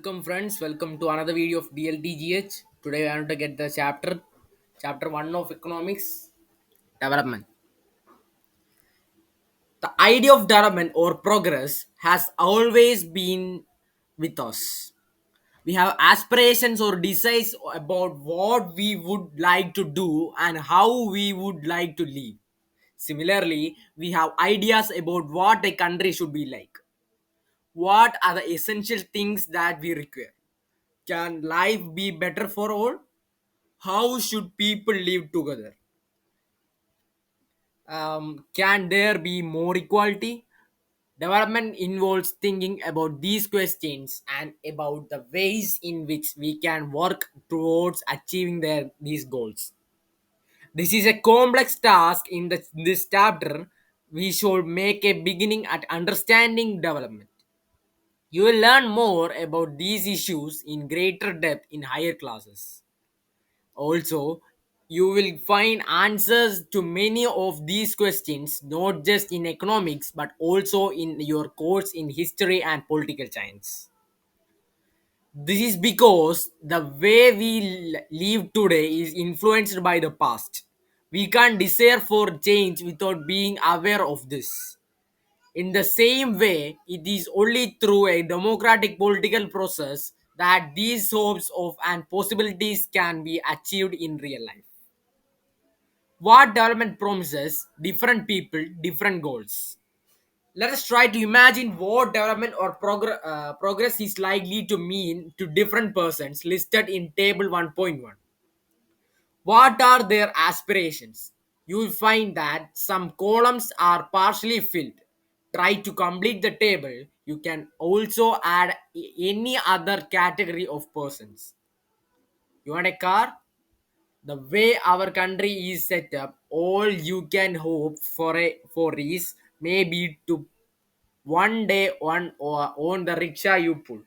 Welcome friends, welcome to another video of DLTGH. Today I want to get the chapter 1 of economics development. The idea of development or progress has always been with us. We have aspirations or desires about what we would like to do and how we would like to live. Similarly, we have ideas about what a country should be like. What are the essential things that we require? Can life be better for all? How should people live together? Can there be more equality? Development involves thinking about these questions and about the ways in which we can work towards achieving these goals. This is a complex task in this chapter. We should make a beginning at understanding development. You will learn more about these issues in greater depth in higher classes. Also, you will find answers to many of these questions not just in economics but also in your course in history and political science. This is because the way we live today is influenced by the past. We can't desire for change without being aware of this. In the same way, it is only through a democratic political process that these hopes of and possibilities can be achieved in real life. What development promises different people, different goals. Let us try to imagine what development or progress is likely to mean to different persons listed in table 1.1. What are their aspirations? You will find that some columns are partially filled. Try to complete the table. You can also add any other category of persons. You want a car? The way our country is set up, all you can hope for is maybe to one day own the rickshaw you pull.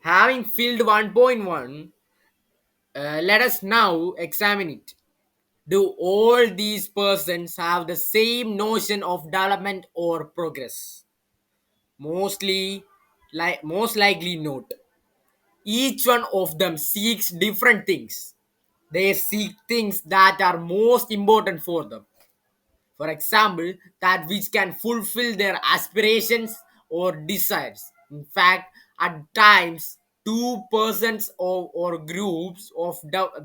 Having filled 1.1, let us now examine it. Do all these persons have the same notion of development or progress? Most likely not. Each one of them seeks different things. They seek things that are most important for them. For example, that which can fulfill their aspirations or desires. In fact, at times, two persons or groups of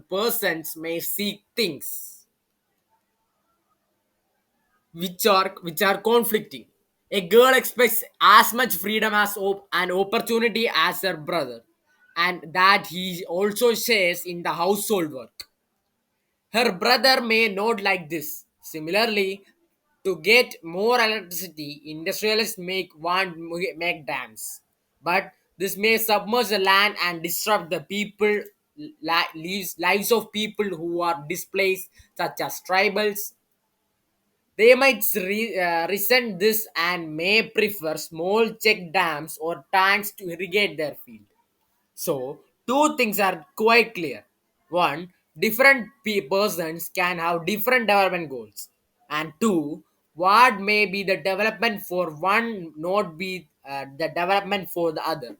persons may seek things which are conflicting. A girl expects as much freedom as an opportunity as her brother, and that he also shares in the household work. Her brother may not like this. Similarly, to get more electricity, industrialists make dams, but this may submerge the land and disrupt the lives of people who are displaced, such as tribals. They might resent this and may prefer small check dams or tanks to irrigate their field. So, two things are quite clear. One, different persons can have different development goals. And two, what may be the development for one not be the development for the other.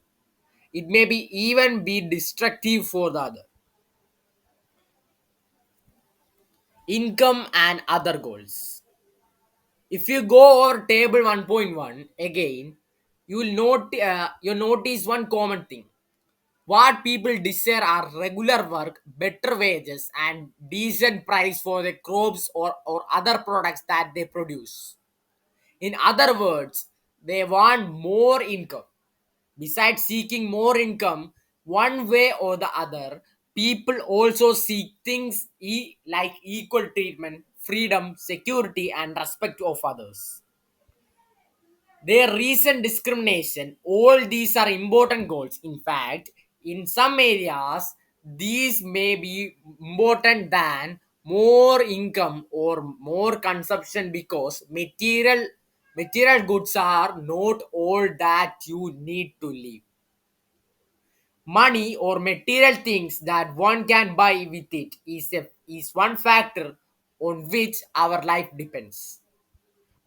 It may be even be destructive for the other. Income and other goals. If you go over table 1.1 again, you notice one common thing. What people desire are regular work, better wages, and decent price for the crops or other products that they produce. In other words, they want more income. Besides seeking more income, one way or the other, people also seek things like equal treatment, freedom, security, and respect of others. Their recent discrimination, all these are important goals. In fact, in some areas, these may be important than more income or more consumption because material goods are not all that you need to live. Money or material things that one can buy with is one factor on which our life depends.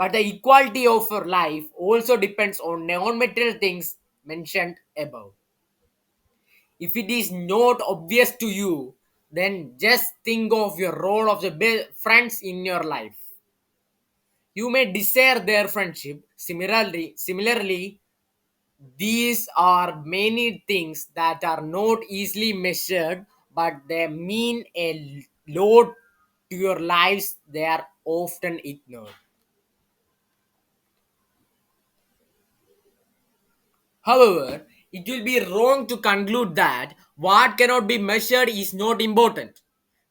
But the equality of our life also depends on non-material things mentioned above. If it is not obvious to you, then just think of your role of the friends in your life. You may desire their friendship. Similarly, these are many things that are not easily measured, but they mean a lot to your lives. They are often ignored. However, it will be wrong to conclude that what cannot be measured is not important.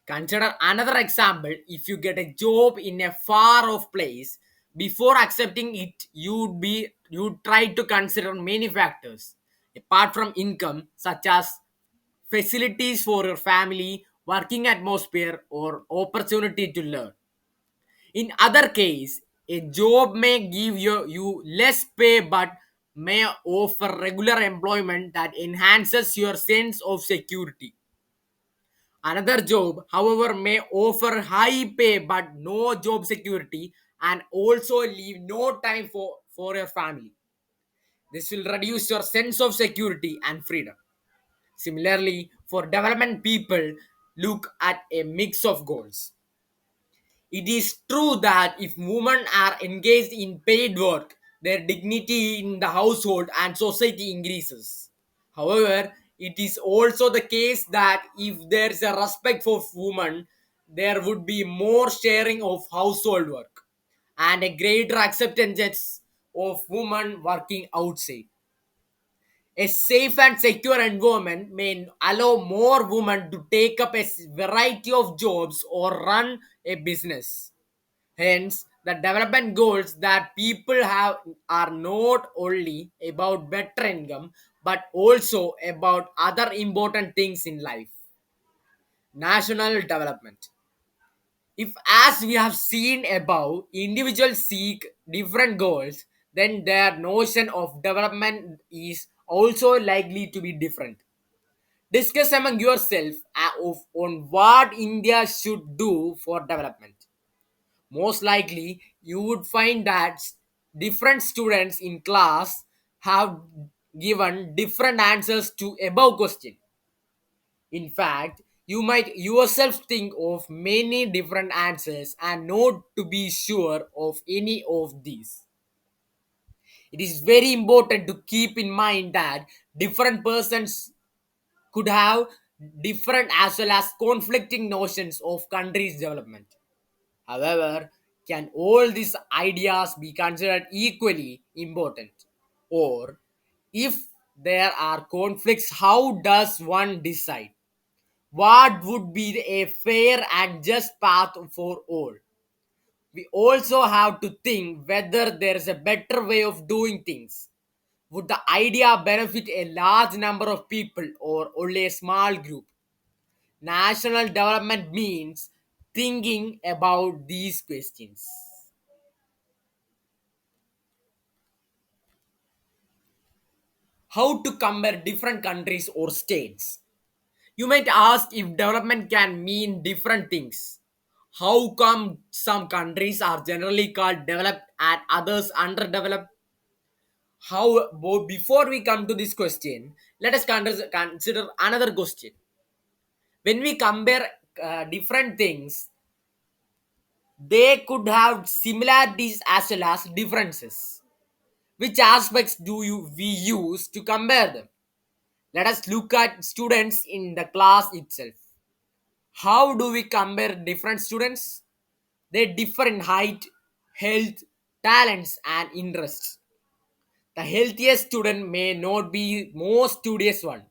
Consider another example. If you get a job in a far off place, before accepting it, you'd try to consider many factors apart from income, such as facilities for your family, working atmosphere, or opportunity to learn. In other case, a job may give you less pay but may offer regular employment that enhances your sense of security. Another job, however, may offer high pay but no job security and also leave no time for your family. This will reduce your sense of security and freedom. Similarly, for development people, look at a mix of goals. It is true that if women are engaged in paid work, their dignity in the household and society increases. However, it is also the case that if there is a respect for women, there would be more sharing of household work and a greater acceptance of women working outside. A safe and secure environment may allow more women to take up a variety of jobs or run a business. Hence, the development goals that people have are not only about better income but also about other important things in life. National development. If, as we have seen above, individuals seek different goals, then their notion of development is also likely to be different. Discuss among yourself on what India should do for development. Most likely you would find that different students in class have given different answers to above question. In fact, you might yourself think of many different answers and not to be sure of any of these. It is very important to keep in mind that different persons could have different as well as conflicting notions of country's development. However, can all these ideas be considered equally important? Or, if there are conflicts, how does one decide? What would be a fair and just path for all? We also have to think whether there is a better way of doing things. Would the idea benefit a large number of people or only a small group? National development means thinking about these questions. How to compare different countries or states? You might ask if development can mean different things. How come some countries are generally called developed and others underdeveloped? Before we come to this question, let us consider another question. When we compare different things, they could have similarities as well as differences. Which aspects we use to compare them? Let us look at students in the class itself. How do we compare different students? They differ in height, health, talents, and interests. The healthiest student may not be most studious one.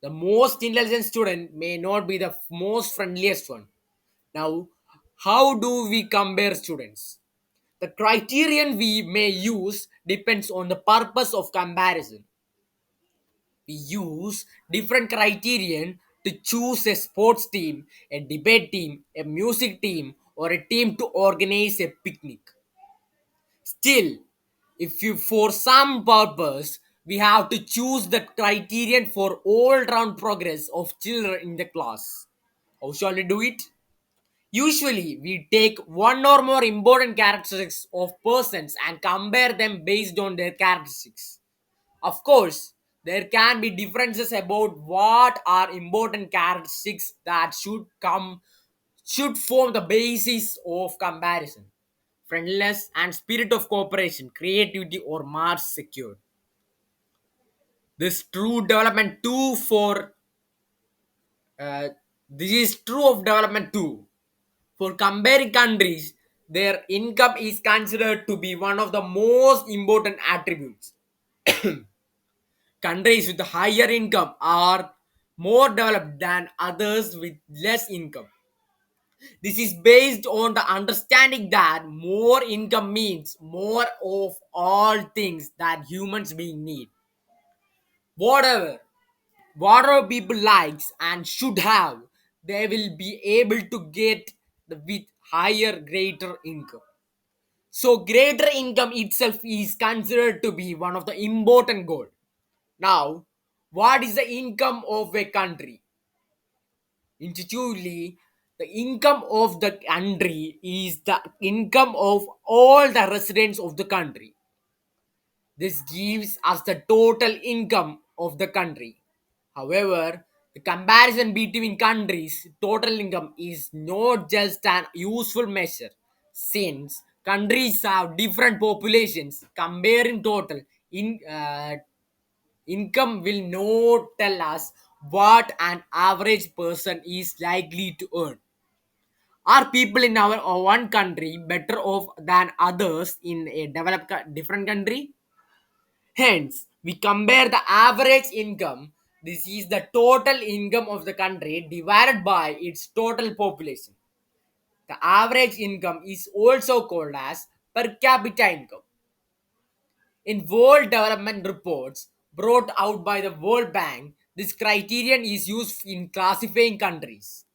The most intelligent student may not be the most friendliest one. Now, how do we compare students? The criterion we may use depends on the purpose of comparison. We use different criterion to choose a sports team, a debate team, a music team, or a team to organize a picnic. Still, if you for some purpose we have to choose the criterion for all round progress of children in the class. How shall we do it? Usually, we take one or more important characteristics of persons and compare them based on their characteristics. Of course, there can be differences about what are important characteristics that should form the basis of comparison. Friendliness and spirit of cooperation, creativity or Mars secure. This true development too for this is true of development too. For comparing countries, their income is considered to be one of the most important attributes. Countries with higher income are more developed than others with less income. This is based on the understanding that more income means more of all things that humans being need. Whatever, whatever people likes and should have, they will be able to get with higher, greater income. So greater income itself is considered to be one of the important goal. Now, what is the income of a country? Intuitively, the income of the country is the income of all the residents of the country. This gives us the total income of the country. However, the comparison between countries' total income is not just an useful measure, since countries have different populations. Comparing total income will not tell us what an average person is likely to earn. Are people in our one country better off than others in a different country? Hence, we compare the average income. This is the total income of the country divided by its total population. The average income is also called as per capita income. In World Development Reports brought out by the World Bank, this criterion is used in classifying countries.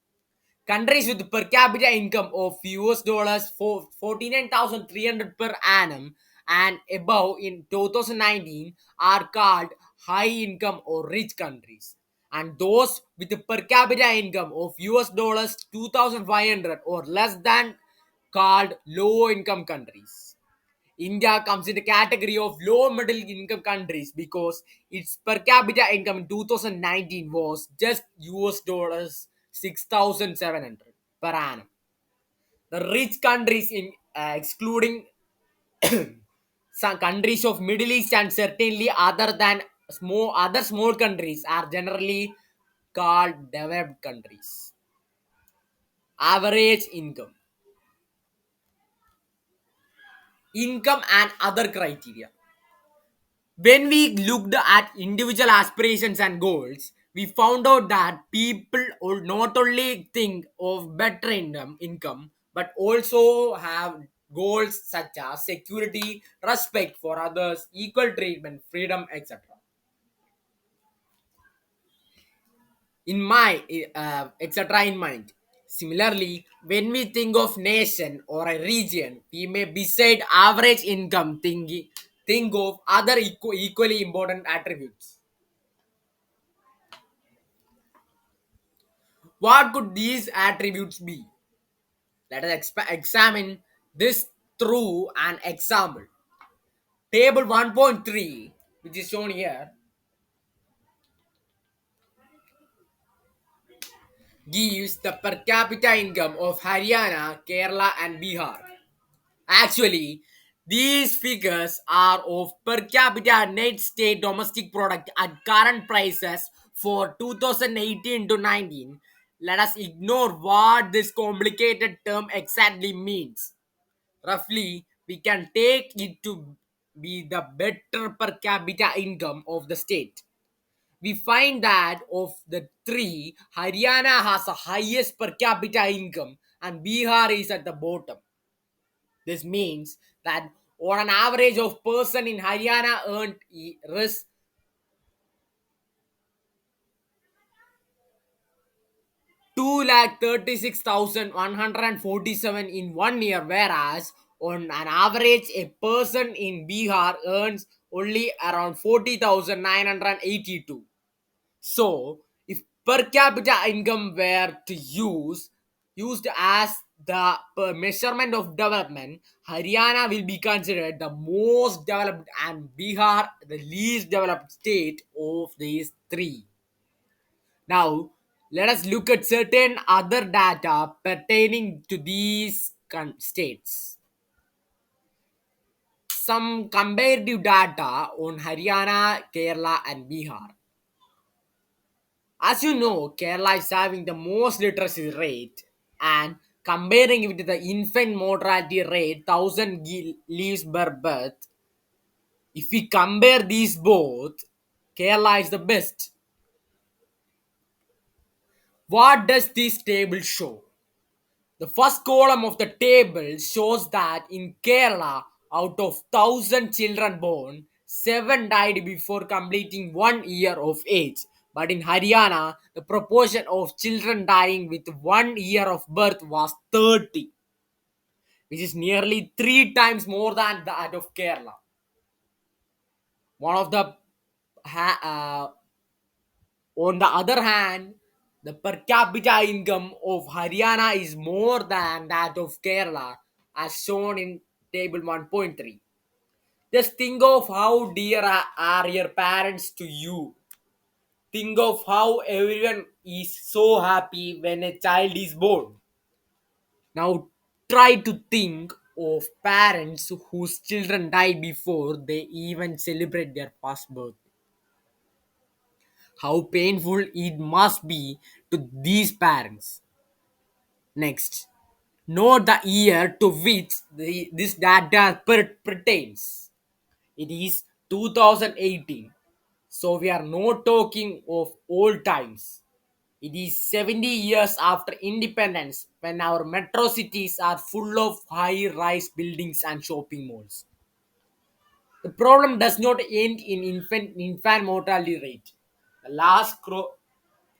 Countries with per capita income of US dollars for 49,300 per annum and above in 2019 are called high income or rich countries. And those with a per capita income of US dollars 2,500 or less than called low income countries. India comes in the category of low middle income countries because its per capita income in 2019 was just US dollars 6,700 per annum. The rich countries in excluding some countries of Middle East and certainly other small countries are generally called developed countries. Average income and other criteria. When we looked at individual aspirations and goals, we found out that people will not only think of better income but also have goals such as security, respect for others, equal treatment, freedom, etc. In my etc. in mind. Similarly, when we think of nation or a region, we may beside average income think of other equally important attributes. What could these attributes be? Let us examine this through an example. Table 1.3, which is shown here, gives the per capita income of Haryana, Kerala, and Bihar. Actually, these figures are of per capita net state domestic product at current prices for 2018 to 19. Let us ignore what this complicated term exactly means. Roughly, we can take it to be the better per capita income of the state. We find that of the three, Haryana has the highest per capita income and Bihar is at the bottom. This means that on an average of person in Haryana earned ris 2,36,147 in 1 year, whereas on an average a person in Bihar earns only around 40,982. So, if per capita income were to use, used as the measurement of development, Haryana will be considered the most developed and Bihar the least developed state of these three. Now, let us look at certain other data pertaining to these states. Some comparative data on Haryana, Kerala, and Bihar. As you know, Kerala is having the most literacy rate, and comparing it with the infant mortality rate, 1000 leaves per birth, if we compare these both, Kerala is the best. What does this table show? The first column of the table shows that in Kerala, out of 1000 children born, 7 died before completing 1 year of age. But in Haryana, the proportion of children dying with 1 year of birth was 30, which is nearly 3 times more than that of Kerala. One of the On the other hand, the per capita income of Haryana is more than that of Kerala, as shown in table 1.3. Just think of how dear are your parents to you. Think of how everyone is so happy when a child is born. Now try to think of parents whose children die before they even celebrate their first birth. How painful it must be to these parents. Next, note the year to which this data pertains. It is 2018. So we are not talking of old times. It is 70 years after independence when our metro cities are full of high rise buildings and shopping malls. The problem does not end in infant mortality rate. The last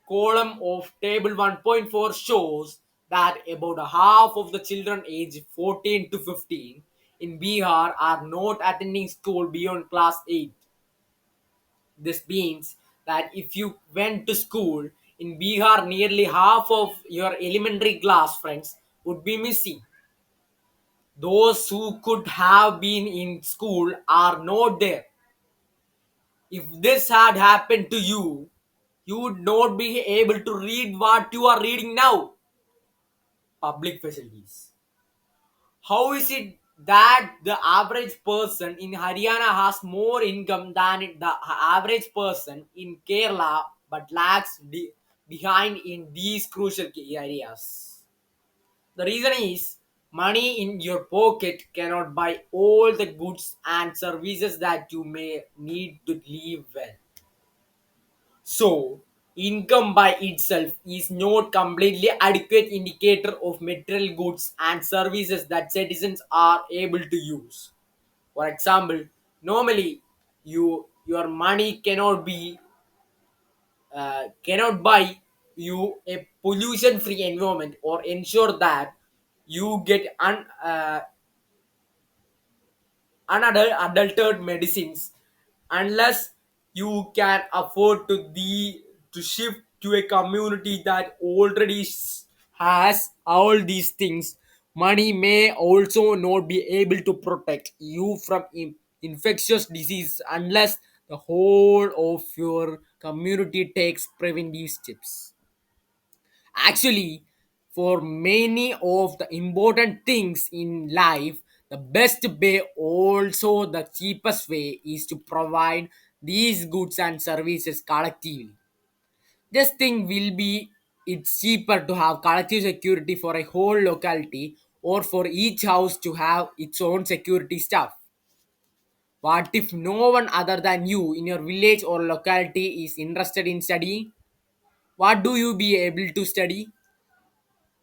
column of table 1.4 shows that about half of the children aged 14 to 15 in Bihar are not attending school beyond class 8. This means that if you went to school in Bihar, nearly half of your elementary class friends would be missing. Those who could have been in school are not there. If this had happened to you, you would not be able to read what you are reading now. Public facilities. How is it that the average person in Haryana has more income than the average person in Kerala but lags behind in these crucial key areas? The reason is money in your pocket cannot buy all the goods and services that you may need to live well. So, income by itself is not completely adequate indicator of material goods and services that citizens are able to use. For example, normally your money cannot buy you a pollution free environment or ensure that you get unadulterated medicines unless you can afford to shift to a community that already has all these things. Money may also not be able to protect you from infectious disease unless the whole of your community takes preventive steps. Actually, for many of the important things in life, the best way, also the cheapest way, is to provide these goods and services collectively. This thing will be it's cheaper to have collective security for a whole locality or for each house to have its own security staff. What if no one other than you in your village or locality is interested in studying? What do you be able to study?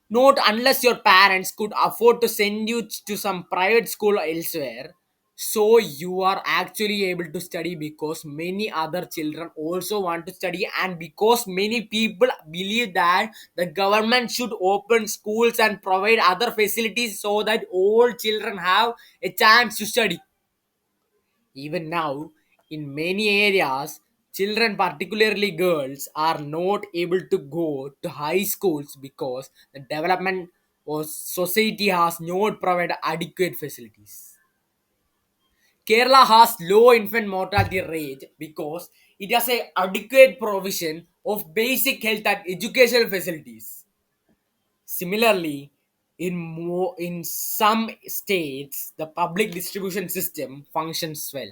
Not unless your parents could afford to send you to some private school elsewhere. So you are actually able to study because many other children also want to study, and because many people believe that the government should open schools and provide other facilities so that all children have a chance to study. Even now, in many areas, Children, particularly girls, are not able to go to high schools because the development of society has not provided adequate facilities. Kerala has low infant mortality rate because it has a adequate provision of basic health and educational facilities. Similarly, in some states, the public distribution system functions well.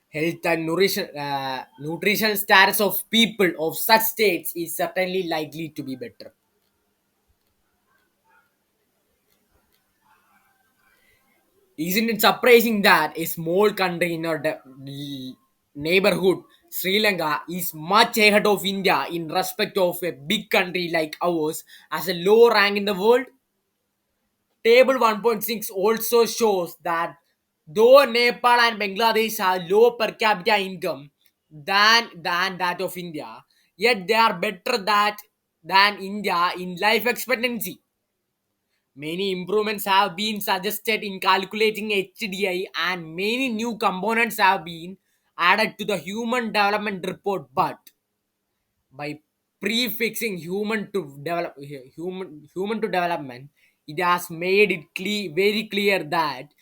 Health and nutritional status of people of such states is certainly likely to be better. Isn't it surprising that a small country in our neighborhood, Sri Lanka, is much ahead of India in respect of a big country like ours as a low rank in the world? Table 1.6 also shows that though Nepal and Bangladesh have low per capita income than that of India, yet they are better than India in life expectancy. Many improvements have been suggested in calculating HDI and many new components have been added to the Human Development Report, but by prefixing human to development, it has made it very clear that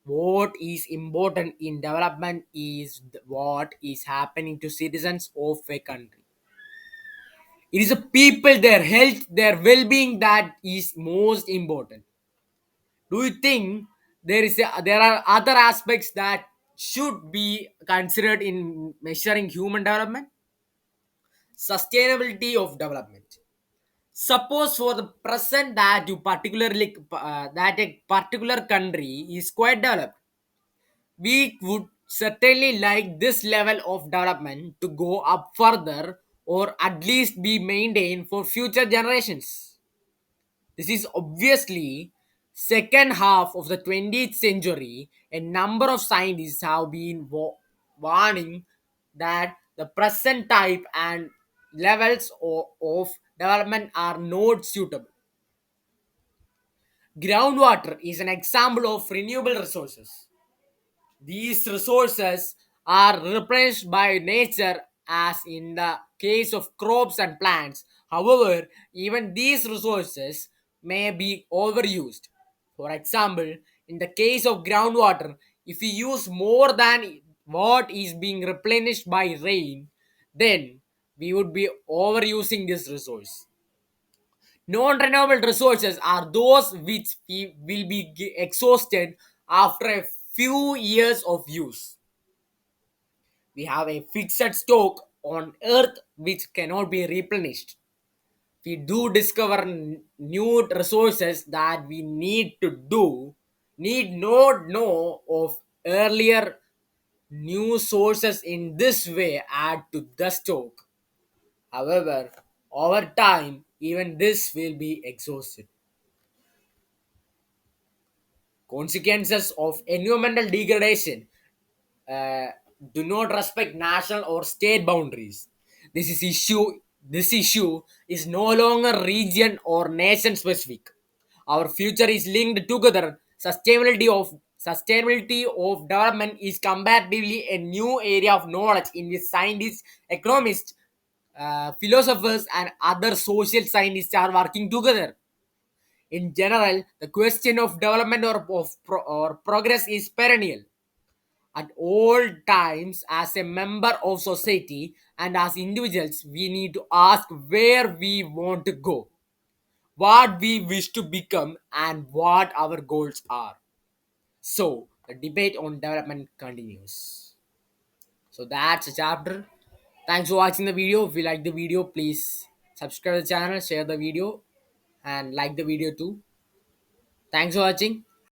what is important in development is what is happening to citizens of a country. It is the people, their health, their well-being that is most important. Do you think there are other aspects that should be considered in measuring human development? Sustainability of development. Suppose for the present that that a particular country is quite developed, we would certainly like this level of development to go up further or at least be maintained for future generations. This is obviously second half of the 20th century. A number of scientists have been warning that the present type and levels of development are not suitable. Groundwater is an example of renewable resources. These resources are replenished by nature as in the case of crops and plants. However, even these resources may be overused. For example, in the case of groundwater, if we use more than what is being replenished by rain, then we would be overusing this resource. Non-renewable resources are those which will be exhausted after a few years of use. We have a fixed stock on earth which cannot be replenished. We do discover new resources that we need not know of earlier new sources in this way add to the stock. However, over time, even this will be exhausted. Consequences of environmental degradation uh, do not respect national or state boundaries. This is issue. This issue is no longer region or nation specific. Our future is linked together. Sustainability of development is comparatively a new area of knowledge in which scientists, economists, philosophers, and other social scientists are working together. In general, the question of development or progress is perennial. At all times, as a member of society and as individuals, we need to ask where we want to go, what we wish to become, and what our goals are. So, the debate on development continues. So, that's a chapter. Thanks for watching the video. If you like the video, please subscribe to the channel, share the video, and like the video too. Thanks for watching.